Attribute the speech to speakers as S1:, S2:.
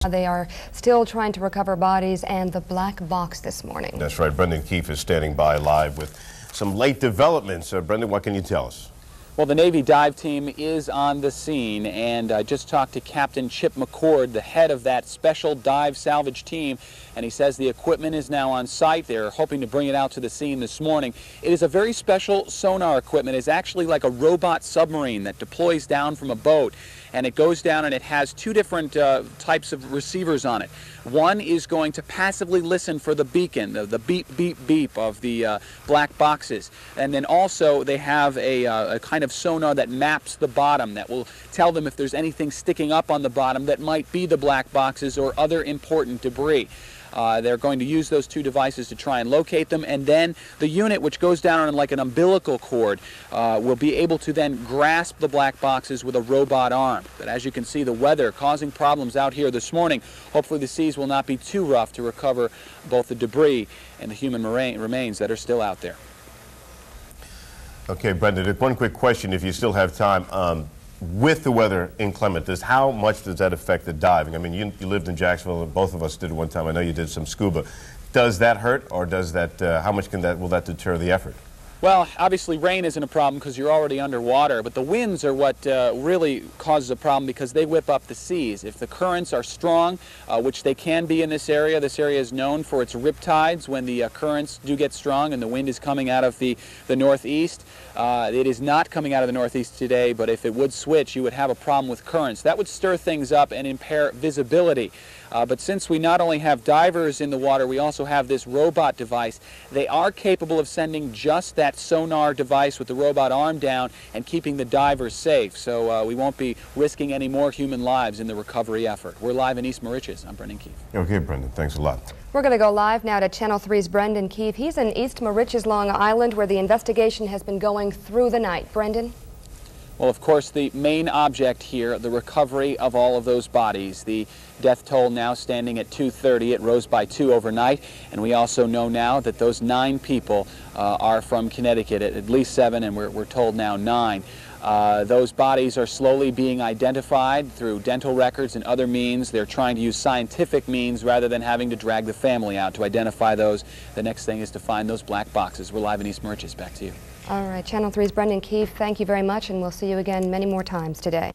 S1: They are still trying to recover bodies and the black box this morning.
S2: That's right. Brendan Keefe is standing by live with some late developments. Brendan, what can you tell us?
S3: Well, the Navy dive team is on the scene, and I just talked to Captain Chip McCord, the head of that special dive salvage team, and he says the equipment is now on site. They're hoping to bring it out to the scene this morning. It is a very special sonar equipment. It's actually like a robot submarine that deploys down from a boat, and it goes down and it has two different types of receivers on it. One is going to passively listen for the beacon, the beep, beep, beep of the black boxes. And then also they have a kind of sonar that maps the bottom that will tell them if there's anything sticking up on the bottom that might be the black boxes or other important debris. They're going to use those two devices to try and locate them, and then the unit, which goes down on like an umbilical cord, will be able to then grasp the black boxes with a robot arm. But as you can see, the weather causing problems out here this morning. Hopefully the seas will not be too rough to recover both the debris and the human remains that are still out there.
S2: Okay, Brendan, one quick question if you still have time. With the weather inclement, how much does that affect the diving? I mean, you lived in Jacksonville, and both of us did one time. I know you did some scuba. Does that hurt, or does that? How much will that deter the effort?
S3: Well, obviously rain isn't a problem because you're already underwater, but the winds are what really causes a problem because they whip up the seas. If the currents are strong, which they can be in this area is known for its riptides when the currents do get strong and the wind is coming out of the northeast. It is not coming out of the northeast today, but if it would switch, you would have a problem with currents. That would stir things up and impair visibility. But since we not only have divers in the water, we also have this robot device. They are capable of sending just that sonar device with the robot arm down and keeping the divers safe. So we won't be risking any more human lives in the recovery effort. We're live in East Moriches. I'm Brendan Keefe.
S2: Okay, Brendan, thanks a lot.
S1: We're going to go live now to Channel 3's Brendan Keefe. He's in East Moriches, Long Island, where the investigation has been going through the night. Brendan?
S3: Well, of course, the main object here, the recovery of all of those bodies. The death toll now standing at 230. It rose by 2 overnight. And we also know now that those 9 people are from Connecticut, at least 7, and we're told now 9. Those bodies are slowly being identified through dental records and other means. They're trying to use scientific means rather than having to drag the family out to identify those. The next thing is to find those black boxes. We're live in East Moriches. Back to you.
S1: All right, Channel 3's Brendan Keefe, thank you very much, and we'll see you again many more times today.